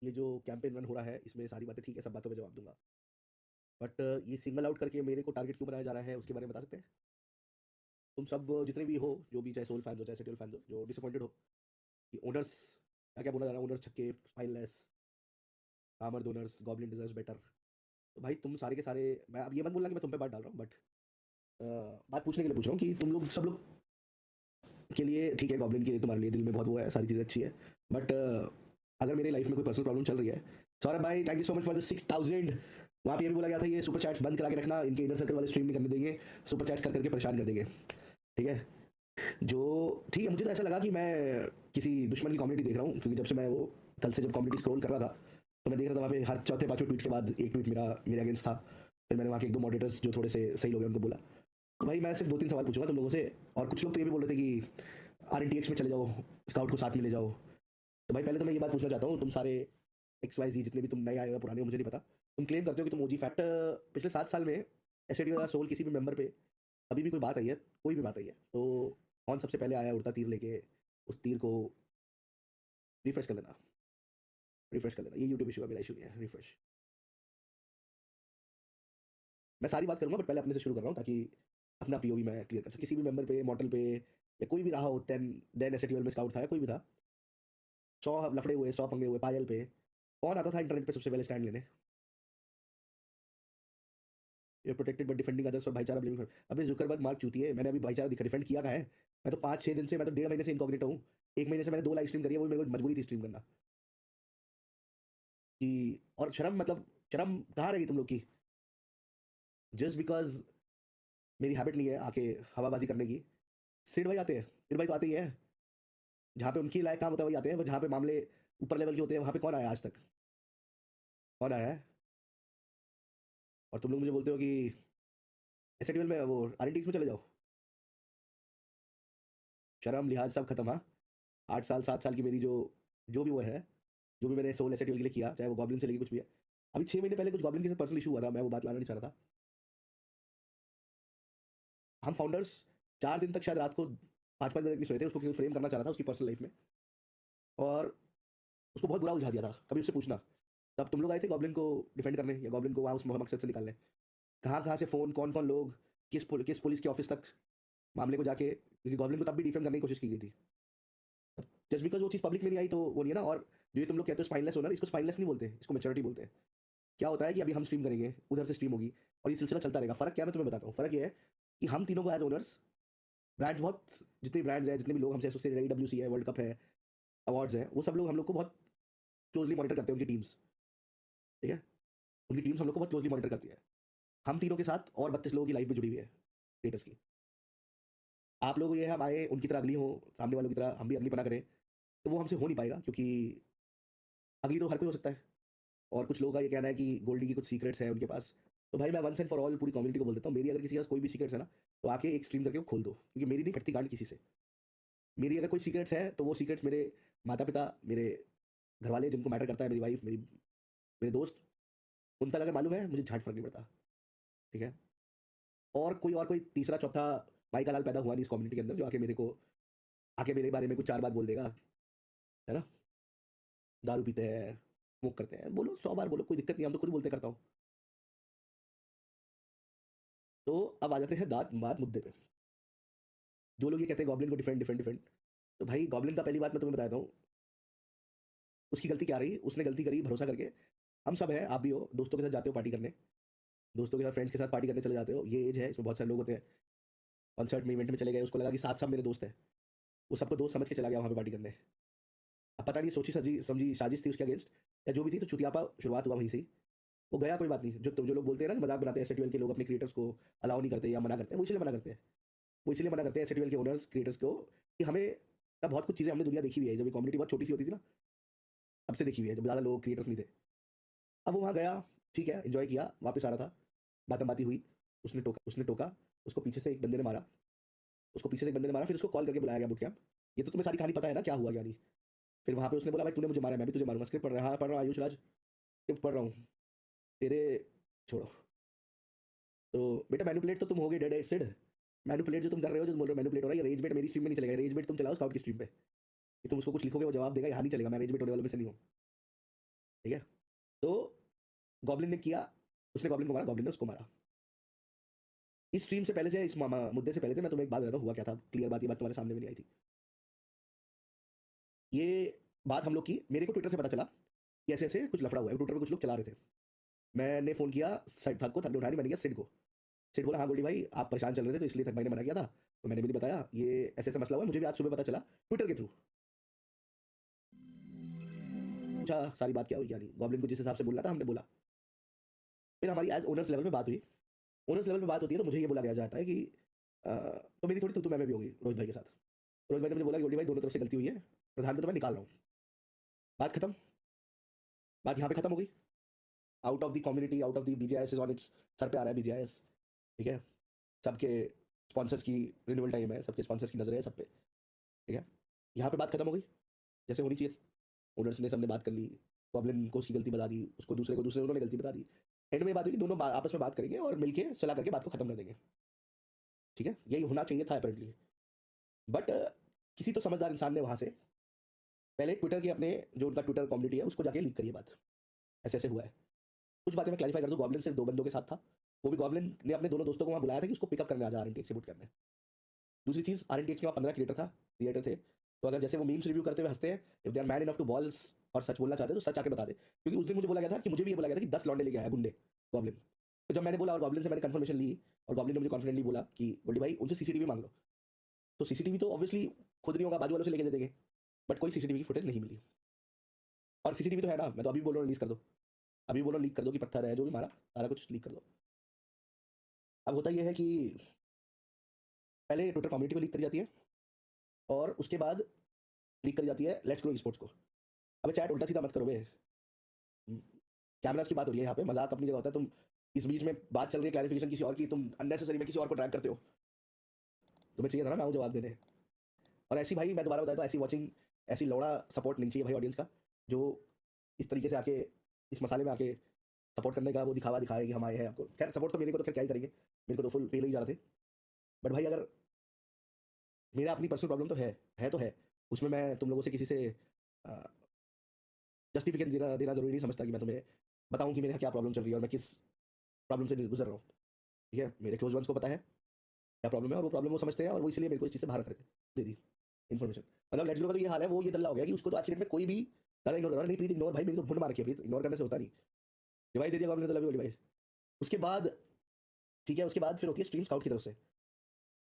ये जो campaign run हो रहा है इसमें सारी बातें ठीक है, सब बातों पे जवाब दूँगा। बट ये सिंगल आउट करके मेरे को टारगेट क्यों बनाया जा रहा है उसके बारे में बता सकते हैं? तुम सब जितने भी हो, जो भी चाहे सोल फैन्स हो, चाहे सेटियल फैन्स हो, जो डिसअपॉइंटेड हो कि ओनर्स क्या-क्या बोला जा रहा है, ओनर्स छक्के, spineless, armour owners, goblin deserves better. तो भाई तुम सारे के सारे, मैं अब ये मत बोलना कि मैं तुम पे बात डाल रहा हूँ, बट बात पूछने के लिए पूछ रहा हूँ कि तुम लोग सब लोग के लिए ठीक है, गॉब्लिन के तुम्हारे लिए दिल में बहुत वो है, सारी चीज़ें अच्छी है। बट अगर मेरी लाइफ में कोई पर्सनल प्रॉब्लम चल रही है, सौरभ भाई thank you so much for the 6000। वहाँ पे ये भी बोला गया था ये सुपर चैट्स बंद करा के रखना, इनके इनर सर्कल वाले स्ट्रीम नहीं करने देंगे, सुपर चैट्स कर करके परेशान कर देंगे। ठीक है, जो ठीक है, मुझे तो ऐसा लगा कि मैं किसी दुश्मन की कम्युनिटी देख रहा हूँ, क्योंकि जब से मैं वो कल से जब कम्युनिटी स्क्रॉल कर रहा था तो मैं देख रहा था वहाँ पे हर चौथे पांचवें ट्वीट के बाद एक ट्वीट मेरे अगेंस्ट था। फिर मैंने वहाँ के एक दो मॉडरेटर्स जो थोड़े से सही लोग हैं उनको बोला। तो भाई मैं सिर्फ दो तीन सवाल पूछूंगा तुम लोगों से, और कुछ लोग तो ये भी बोल रहे थे कि RNTX में चले जाओ, स्काउट को साथ में ले जाओ। तो भाई पहले तो मैं ये बात पूछना चाहता हूँ, तुम सारे XYZ जितने भी तुम नए आए हो पुराने हो मुझे नहीं पता, तुम क्लेम करते हो कि तुम OG फैक्ट, पिछले 7 साल में SAD वाला सोल किसी भी मेंबर पे अभी भी कोई बात आई है, कोई भी बात आई है तो कौन सबसे पहले आया उड़ता तीर लेके उस तीर को? रिफ्रेश कर लेना, रिफ्रेश कर लेना, ये यूट्यूब इशू है, मेरा इशू नहीं है, रिफ्रेश। मैं सारी बात करूंगा बट पहले अपने से शुरू कर रहा हूँ ताकि अपना POV मैं क्लियर कर सकूं। किसी भी मेंबर पे, मॉडल पे, या कोई भी रहा हो, देन SATL में स्काउट था या कोई भी था, 100 लफड़े हुए, 100 पंगे हुए, पायल पे कौन आता था इंटरनेट पे सबसे पहले स्टैंड लेने? ये protected but defending others for भाईचारा बिलीविंग। अबे जुकरबर्ग मार्क चूती है, मैंने अभी भाईचारा डिफेंड किया कहाँ है? मैं तो 5-6 दिन से, मैं तो 1.5 महीने से इनकॉग्निटो हूँ। 1 महीने से मैंने 2 लाइव स्ट्रीम करी है, वो भी मेरे को मजबूरी थी स्ट्रीम करना कि, और शर्म मतलब शर्म कहाँ रही तुम लोग की? जस्ट बिकॉज मेरी हैबिट नहीं है आके हवाबाजी करने की। सिड भाई आते हैं, सिड भाई तो आते ही है, जहाँ पे उनकी लायक काम होता है वही आते हैं, जहाँ पे मामले ऊपर लेवल के होते हैं वहाँ पे कौन आया आज तक? कौन आया है? और तुम लोग मुझे बोलते हो कि SATL में वो RNTX में चले जाओ। शर्म लिहाज सब खत्म। हाँ, 8 साल 7 साल की मेरी जो जो भी वो है, जो भी मैंने सोल SATL के लिए किया, चाहे वो गॉब्लिन से लेके कुछ भी है। अभी 6 महीने पहले कुछ गॉब्लिन के साथ पर्सनल इशू हुआ था, मैं वो बात लाना नहीं चाह रहा था। हम फाउंडर्स 4 दिन तक शायद रात को 5-5 बजे तक नहीं सोए थे, उसको केवल फ्रेम करना चाह रहा था उसकी पर्सनल लाइफ में, और उसको बहुत बुरा उलझा दिया था। कभी उससे पूछना, तब तुम लोग आए थे गॉब्लिन को डिफेंड करने या गॉब्लिन को वहाँ उस मकसद से निकालने? कहाँ कहाँ से फ़ोन, कौन कौन लोग, किस पुलिस के ऑफिस तक मामले को जाके, क्योंकि गॉब्लिन को तब भी डिफेंड करने की कोशिश की गई थी। जस्ट बिकॉज वो चीज़ पब्लिक में नहीं आई तो वो नहीं है ना। और जो ये तुम लोग कहते हो स्पाइनलेस ओनर, इसको स्पाइनलेस नहीं बोलते, इसको मैच्योरिटी बोलते हैं। क्या होता है कि अभी हम स्ट्रीम करेंगे, उधर से स्ट्रीम होगी, और ये सिलसिला चलता रहेगा। फ़र्क क्या है मैं तुम्हें बताता हूँ। फ़र्क ये है कि हम तीनों को एज ओनर्स, ब्रांड्स बहुत, जितने ब्रांड्स हैं, जितने भी लोग हमसे एसोसिएटेड, AWC है, वर्ल्ड कप है, अवार्ड्स हैं, वो सब लोग हम लोग को बहुत क्लोजली मॉनिटर करते हैं, उनकी टीम्स। ठीक है, उनकी टीम्स हम लोग को बहुत क्लोजली मॉनिटर करती है। हम तीनों के साथ और 32 लोगों की लाइफ भी जुड़ी हुई है क्रिएटर्स की। आप लोग ये हम आए उनकी तरह अगली हो, सामने वालों की तरह हम भी अगली पना करें, तो वो हमसे हो नहीं पाएगा, क्योंकि अगली तो हर कोई हो सकता है। और कुछ लोगों का ये कहना है कि गोल्डी की कुछ सीक्रेट्स है उनके पास। तो भाई मैं वंस एंड फॉर ऑल पूरी कम्युनिटी को बोल देता हूँ, मेरी अगर किसी के पास कोई भी सीक्रेट्स है ना, तो आके एक स्ट्रीम करके वो खोल दो, क्योंकि मेरी नहीं फटती गांड किसी से। मेरी अगर कोई सीक्रेट्स है तो वो सीक्रेट्स मेरे माता पिता, मेरे घर वाले जिनको मैटर करता है, मेरी वाइफ, मेरे दोस्त, उन तक अगर मालूम है, मुझे झाट फर्क नहीं पड़ता। ठीक है, और कोई तीसरा चौथा भाई का लाल पैदा हुआ नहीं इस कम्युनिटी के अंदर जो आके मेरे बारे में कुछ 4 बात बोल देगा, है ना? दारू पीते हैं, स्मोक करते हैं, बोलो 100 बार बोलो, कोई दिक्कत नहीं, हम तो खुद बोलते करता हूँ। तो अब आ जाते हैं दांत बात मुद्दे पे। जो लोग ये कहते हैं गॉब्लिन को डिफेंड डिफेंड डिफेंड, तो भाई गॉब्लिन का पहली बात मैं तुम्हें बताता हूँ, उसकी गलती क्या रही? उसने गलती करी भरोसा करके। हम सब हैं, आप भी हो, दोस्तों के साथ जाते हो पार्टी करने, दोस्तों के साथ फ्रेंड्स के साथ पार्टी करने चले जाते हो, ये एज है, इसमें बहुत सारे लोग होते हैं। कॉन्सर्ट में, इवेंट में चले गए, उसको लगा कि साथ सब मेरे दोस्त हैं, वो सबको दोस्त समझ के चला गया वहाँ पे पार्टी करने। अब पता नहीं सोची सजी समझी साजिश थी उसके अगेंस्ट या जो भी थी, तो चुतियापा शुरुआत हुआ वहीं से ही। वो गया, कोई बात नहीं। जो लोग बोलते हैं ना, मजाक बनाते हैं SATL के लोग अपने क्रिएटर्स को अलाउ नहीं करते या मना करते हैं, वो इसलिए मना करते हैं। वो इसलिए मना करते हैं SATL के ओनर्स क्रिएटर्स को कि हमें ना बहुत कुछ चीज़ें हमने दुनिया देखी हुई है, जब ये कम्युनिटी बहुत छोटी सी होती थी ना, तब से देखी हुई है, जब ज़्यादा लोग क्रिएटर्स नहीं थे। अब वो वहाँ गया, ठीक है, एंजॉय किया, वापस आ रहा था, बातम बाती हुई, उसने टोका, उसको पीछे से एक बंदे ने मारा, फिर उसको कॉल करके बुलाया गया बुट कैंप। ये तो तुम्हें सारी कहानी पता है ना, क्या हुआ क्या नहीं? फिर वहाँ पे उसने बोला भाई तूने मुझे मारा, मैं भी तुझे मारूंगा। स्क्रिप्ट पढ़ रहा है? हाँ पढ़ रहा हूँ आयुष राज, स्क्रिप्ट पढ़ रहा हूँ। तेरे, छोड़ो। तो बेटा मैनिपुलेट तो तुम हो गए, डेड एसिड। मैनिपुलेट जो तुम कर रहे हो, जो बोल रहे हो मैनिपुलेट हो रहा है, ये रेज बेट मेरी स्ट्रीम में नहीं चलेगा। रेज बेट तुम चलाओ स्काउट की स्ट्रीम पे, कि तुम उसको कुछ लिखोगे वो जवाब देगा, यहाँ नहीं चलेगा, मैं रेज बेट होने वाले में से नहीं हूँ। ठीक है? तो गॉब्लिन ने किया, उसने गॉब्लिन को मारा, गॉब्लिन ने उसको मारा। इस स्ट्रीम से पहले से, इस मुद्दे से पहले से मैं तुम्हें एक बात बताता हूँ हुआ क्या था, क्लियर बात, ये बात तुम्हारे सामने भी नहीं आई थी। ये बात हम लोग की, मेरे को ट्विटर से पता चला कि ऐसे-ऐसे कुछ लफड़ा हुआ है, ट्विटर पे कुछ लोग चला रहे थे। मैंने फ़ोन किया थक को, थक ने उठाया नहीं, मैंने किया सिड को। सिड बोला, "हाँ गोल्डी भाई, आप परेशान चल रहे थे तो इसलिए थक भाई ने मना किया था, तो मैंने भी नहीं बताया, ये ऐसे-ऐसे मसला हुआ है, मुझे भी आज सुबह पता चला ट्विटर के थ्रू।" पूछा सारी बात क्या हुई क्या नहीं, गॉब्लिन को जिस हिसाब से बोलना था हमने बोला। फिर हमारी एज़ ओनर्स लेवल पे बात हुई। ओनर्स लेवल पे बात होती है तो मुझे ये बोला गया जाता है कि तो मेरी थोड़ी तू-तू मैं-मैं भी होगी रोहित भाई के साथ। रोहित भाई ने मुझे बोला कि गोल्डी भाई दोनों तरफ से गलती हुई है, प्रधान को तो मैं निकाल रहा हूँ। बात खत्म, बात यहाँ पे खत्म हो गई। Out of the community, out of the BGIS is on it's, sir पे आ रहा है बीजीआईएस, ठीक है? सबके स्पॉन्सर्स की रिन्यूअल टाइम है, सबके स्पॉन्सर्स की नज़र है सब पे, ठीक है? यहाँ पे बात खत्म हो गई, जैसे होनी चाहिए थी। ओनर्स ने सबने बात कर ली, गॉब्लिन को उसकी गलती बता दी, उसको दूसरे को दूसरे उन्होंने गलती बता दी। एंड में ये बात हुई कि दोनों आपस में बात करेंगे और मिलके सलाह करके बात को खत्म कर देंगे, ठीक है? यही होना चाहिए था अपैरेंटली। बट किसी तो समझदार इंसान ने वहाँ से पहले ट्विटर के अपने जो उनका ट्विटर कम्युनिटी है उसको जाके लीक करी है बात, ऐसे-ऐसे हुआ है। कुछ बातें मैं क्लैरिफाई कर दूँ, गॉब्लिन सिर्फ 2 बंदों के साथ था। वो भी गॉब्लिन ने अपने दोनों दोस्तों को वहाँ बुलाया था कि उसको पिकअप करने आ जा आरएनटीएक्स से बूट कैंप में। दूसरी चीज़, आरएनटीएक्स के वहाँ 15 क्रिएटर थे। तो अगर जैसे वो मीम्स रिव्यू करते हुए हँसते हैं, if they are man enough to balls और सच बोलना चाहते हैं तो सच आके बता दें। क्योंकि उस दिन मुझे बोला गया था कि मुझे भी ये बोला गया था कि 10 लौंडे लेके आया गुंडे, गॉब्लिन। तो जब मैंने बोला और गॉब्लिन से मैंने कन्फर्मेशन ली और गॉब्लिन ने मुझे कॉन्फिडेंटली बोला कि गोल्डी भाई उनसे सीसीटीवी माँग लो। तो सीसीटीवी तो ऑब्वियसली खुद नहीं होगा, बाजू वालों से लेके दे देंगे। बट कोई सीसीटीवी की फुटेज नहीं मिली। और सीसीटीवी तो है ना, मैं तो अभी बोल रहा हूँ रिलीज़ कर दो। अभी बोल रहा हूँ लीक कर दो कि पत्थर है जो भी मारा, सारा कुछ लीक कर दो। अब होता ये है कि पहले ट्विटर कम्युनिटी को लीक करी जाती है और उसके बाद लीक करी जाती है लेट्स ग्रो ई-स्पोर्ट्स को। अबे चैट उल्टा-सीधा मत करो बे। कैमरास की बात हो रही है यहाँ पे, मज़ाक अपनी जगह होता है। तुम इस बीच में बात चल रही है क्लैरिफिकेशन किसी और की, तुम अननेसेसरी में किसी और को ड्रैग करते हो। तुम्हें चाहिए था ना मैं आऊँ जवाब देने। और ऐसी भाई मैं दोबारा बताता हूँ, ऐसी वॉचिंग, ऐसी लौड़ा सपोर्ट नहीं चाहिए भाई ऑडियंस का, जो इस तरीके से आके इस मसाले में आके सपोर्ट करने का वो दिखावा दिखाए कि हम आए हैं आपको। खैर सपोर्ट तो मेरे को तो खैर क्या ही करेंगे, मेरे को तो फुल पे ले ही जा रहे थे। बट भाई अगर मेरा अपनी पर्सनल प्रॉब्लम तो है तो है, उसमें मैं तुम लोगों से किसी से जस्टिफिकेशन देना ज़रूरी नहीं समझता कि मैं तुम्हें बताऊँ कि मेरे यहाँ क्या प्रॉब्लम चल रही है और मैं किस प्रॉब्लम से गुजर रहा हूँ, ठीक है? मेरे क्लोज वंस को पता है क्या प्रॉब्लम है और वो प्रॉब्लम वो समझते हैं और वो इसलिए मेरे को इस चीज़ से बाहर कर दे दी इन्फॉर्मेशन। मतलब लेट्स गो का तो ये हाल है, वो ये दल्ला हो गया कि उसको तो आज की डेट में कोई भी ज़्यादा इग्नोर कर रहा है। नहीं प्रीत इग्नोर, भाई मेरी तो भुंड मार रखी है प्रीत, इग्नोर करने से होता नहीं। रिवाइज दे दिया आपने तो लव यू भाई। उसके बाद ठीक है, उसके बाद फिर होती है स्ट्रीम स्काउट की तरफ से।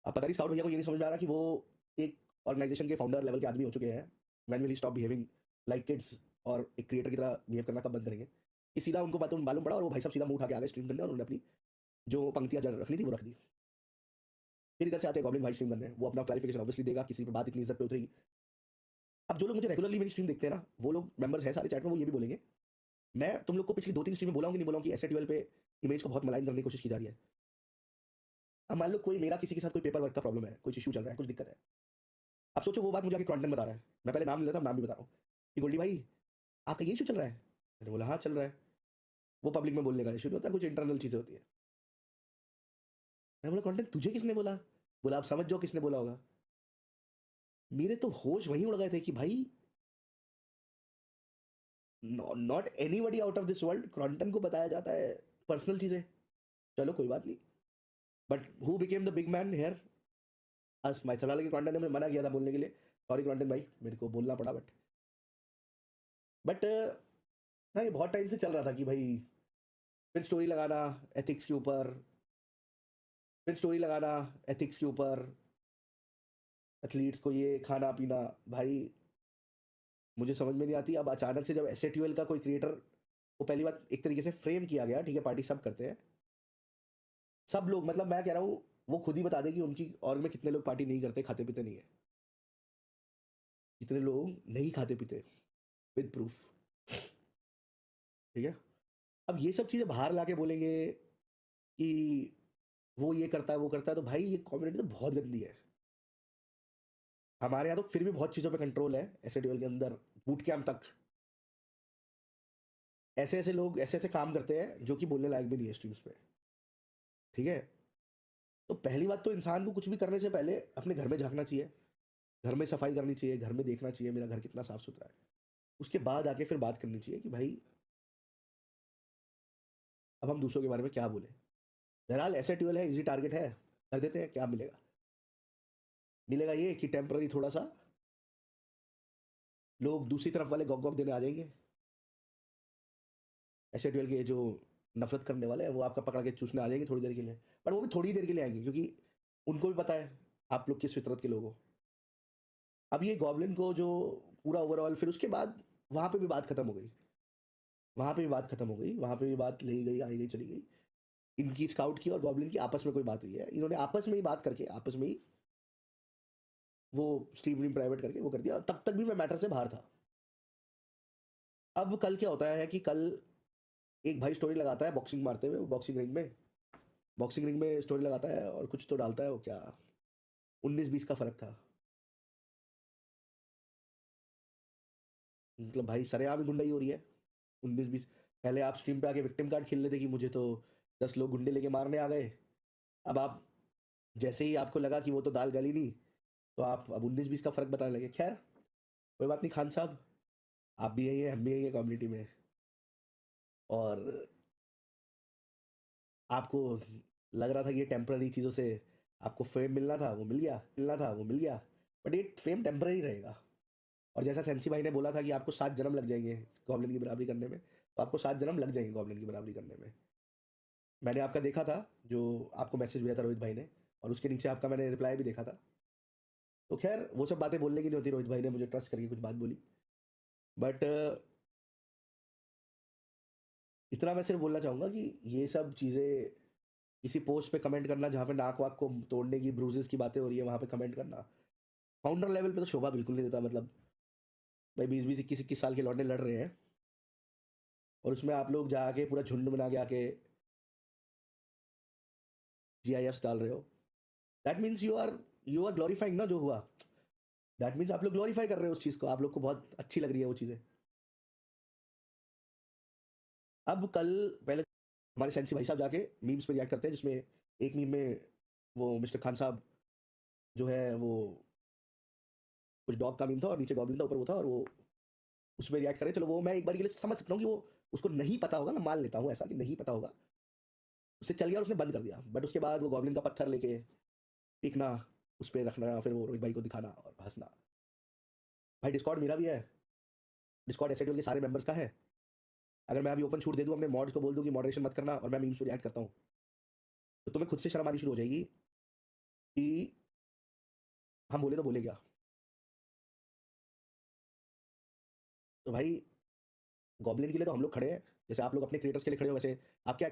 अब पता नहीं स्काउट भैया को ये नहीं समझ में आ रहा कि वो एक ऑर्गेनाइजेशन के फाउंडर लेवल के आदमी हो चुके हैं। When will he stop behaving like kids और एक क्रिएटर की तरह बिहेव करना कब बंद करेंगे? कि सीधा उनको बात मालूम पड़ा और वो भाई साहब सीधा मुँह उठा के आ गए स्ट्रीम करने और उन्होंने अपनी जो पंक्तियाँ जड़ रखनी थी वो रख दी। फिर इधर से आते हैं गॉब्लिन भाई स्ट्रीम करने, वो अपना क्लैरिफिकेशन ऑब्वियसली देगा, किसी पे बात इतनी इज्जत पे उतरेगी। अब जो लोग मुझे रेगुलरली मेरी स्ट्रीम देखते हैं ना, वो लोग मेंबर्स हैं सारे चैट में, वो ये भी बोलेंगे। मैं तुम लोग को पिछली 2-3 स्ट्रीम में बोला हूँ कि नहीं बोला हूँ कि एसेट लेवल पे इमेज को बहुत मलाइन करने की कोशिश की जा रही है। अब मान लो कोई मेरा किसी के साथ कोई पेपर वर्क का प्रॉब्लम है, कुछ इश्यू चल रहा है, कुछ दिक्कत है। अब सोचो वो बात मुझे आके क्रॉन्टन बता रहा है। मैं पहले नाम नहीं लेता, अब नाम भी बता रहा हूँ कि गोल्डी भाई आपका ये इश्यू चल रहा है? मैंने बोला हाँ चल रहा है। वो पब्लिक में बोलने का इश्यू नहीं होता, कुछ इंटरनल चीज़ें होती है। मैं बोला क्रॉन्टन तुझे किसने बोला? बोला आप समझ जाओ किसने बोला होगा। मेरे तो होश वहीं उड़ गए थे कि भाई not anybody out of this world, क्रॉन्टन को बताया जाता है पर्सनल चीज़ें। चलो कोई बात नहीं, but who became the big man here? As my सलाह लगी क्रॉन्टन ने मुझे मना किया था बोलने के लिए, सॉरी क्रॉन्टन भाई मेरे को बोलना पड़ा। बट ना ये बहुत टाइम से चल रहा था कि भाई फिर स्टोरी लगाना एथिक्स के ऊपर, फिर स्टोरी लगाना एथिक्स के ऊपर, एथलीट्स को ये खाना पीना। भाई मुझे समझ में नहीं आती। अब अचानक से जब एसएटीएल का कोई क्रिएटर वो पहली बात एक तरीके से फ्रेम किया गया, ठीक है पार्टी सब करते हैं, सब लोग, मतलब मैं कह रहा हूँ वो खुद ही बता दे कि उनकी और में कितने लोग पार्टी नहीं करते, खाते पीते नहीं है, कितने लोग नहीं खाते पीते, विद प्रूफ, ठीक है? अब ये सब चीज़ें बाहर लाके बोलेंगे कि वो ये करता है वो करता है, तो भाई ये कम्युनिटी तो बहुत गंदी है। हमारे यहाँ तो फिर भी बहुत चीज़ों पे कंट्रोल है एसएटीएल के अंदर, बूट कैंप तक। ऐसे ऐसे लोग ऐसे ऐसे काम करते हैं जो कि बोलने लायक भी नहीं है स्ट्रीम्स पे, ठीक है? तो पहली बात तो इंसान को कुछ भी करने से पहले अपने घर में झांकना चाहिए, घर में सफाई करनी चाहिए, घर में देखना चाहिए मेरा घर कितना साफ सुथरा है। उसके बाद आके फिर बात करनी चाहिए कि भाई अब हम दूसरों के बारे में क्या बोले। बहरहाल ऐसा ट्यूबवेल है, इजी टारगेट है, कर देते हैं। क्या मिलेगा? मिलेगा ये कि टेम्पररी थोड़ा सा लोग दूसरी तरफ वाले गॉग गॉग देने आ जाएंगे। ऐसे ट्यूबवेल के जो नफरत करने वाले हैं वो आपका पकड़ के चूसने आ जाएंगे थोड़ी देर के लिए, पर वो भी थोड़ी देर के लिए आएंगे क्योंकि उनको भी पता है आप लोग किस फितरत के लोग हो। अब ये गॉबलिन को जो पूरा ओवरऑल, फिर उसके बाद वहां पे भी बात खत्म हो गई, वहां पे भी बात खत्म हो गई, वहां पे भी बात ले गई, आई गई, चली गई। इनकी स्काउट की और गॉबलिन की आपस में कोई बात हुई है, इन्होंने आपस में ही बात करके आपस में ही वो स्ट्रीम प्राइवेट करके वो कर दिया। तब तक भी मैं मैटर से बाहर था। अब कल क्या होता है कि कल एक भाई स्टोरी लगाता है बॉक्सिंग मारते हुए, बॉक्सिंग रिंग में स्टोरी लगाता है और कुछ तो डालता है, वो क्या 19-20 का फर्क था। मतलब भाई सरेआम ही गुंडाई हो रही है। 19-20, पहले आप स्ट्रीम पे आके विक्टिम कार्ड खेल लेते कि मुझे तो 10 लोग गुंडे लेके मारने आ गए। अब आप जैसे ही आपको लगा कि वो तो दाल गली नहीं, तो आप अब 19-20 का फर्क बताने लगे। खैर कोई बात नहीं खान साहब, आप भी यही है, हम भी यही है कम्युनिटी में। और आपको लग रहा था कि ये टेम्पररी चीज़ों से आपको फेम मिलना था, वो मिल गया, बट ये फेम टेम्पररी रहेगा। और जैसा सेंसी भाई ने बोला था कि आपको 7 जन्म लग जाएंगे गॉब्लिन की बराबरी करने में, तो आपको 7 जन्म लग जाएंगे गॉब्लिन की बराबरी करने में। मैंने आपका देखा था जो आपको मैसेज भेजा था रोहित भाई ने, और उसके नीचे आपका मैंने रिप्लाई भी देखा था। तो खैर वो सब बातें बोलने की नहीं होती, रोहित भाई ने मुझे ट्रस्ट करके कुछ बात बोली। बट इतना मैं सिर्फ बोलना चाहूँगा कि ये सब चीज़ें किसी पोस्ट पे कमेंट करना जहाँ पे नाक वाक को तोड़ने की, ब्रूजेस की बातें हो रही है, वहाँ पे कमेंट करना फाउंडर लेवल पे तो शोभा बिल्कुल नहीं देता। मतलब भाई 20-20, 21-21 साल के लौंडे लड़ रहे हैं और उसमें आप लोग जाके पूरा झुंड बना के आके GIFs डाल रहे हो। That means you are glorifying ना जो हुआ। दैट मीन्स आप लोग ग्लोरीफाई कर रहे हो उस चीज़ को, आप लोग को बहुत अच्छी लग रही है वो चीज़ें। अब कल पहले हमारे सेंसी भाई साहब जाके मीम्स पे रिएक्ट करते हैं, जिसमें एक मीम में वो मिस्टर खान साहब जो है वो कुछ डॉग का मीम था और नीचे गॉब्लिन था, ऊपर वो था, और वो उसमें रिएक्ट करे। चलो वो मैं एक बार के लिए समझ सकता हूँ कि वो उसको नहीं पता होगा, मैं मान लेता हूँ ऐसा कि नहीं पता होगा, उससे चल गया और उसने बंद कर दिया। बट उसके बाद वो गॉब्लिन का पत्थर लेके पीकना, उस पर रखना, फिर वो रोहित भाई को दिखाना और हंसना। भाई डिस्कॉर्ड मेरा भी है, डिस्कॉर्ड एसएटीएल के सारे मेंबर्स का है। अगर मैं अभी ओपन छूट दे दूँ अपने मॉड्स को, बोल दूँ कि मॉडरेशन मत करना, और मैं मीम्स पे रिएक्ट करता हूँ, तो तुम्हें खुद से शर्म आनी शुरू हो जाएगी कि हम बोले तो बोले क्या। तो भाई गॉब्लिन के लिए तो हम लोग खड़े हैं, जैसे आप लोग अपने क्रिएटर्स के लिए खड़े हो, वैसे आप क्या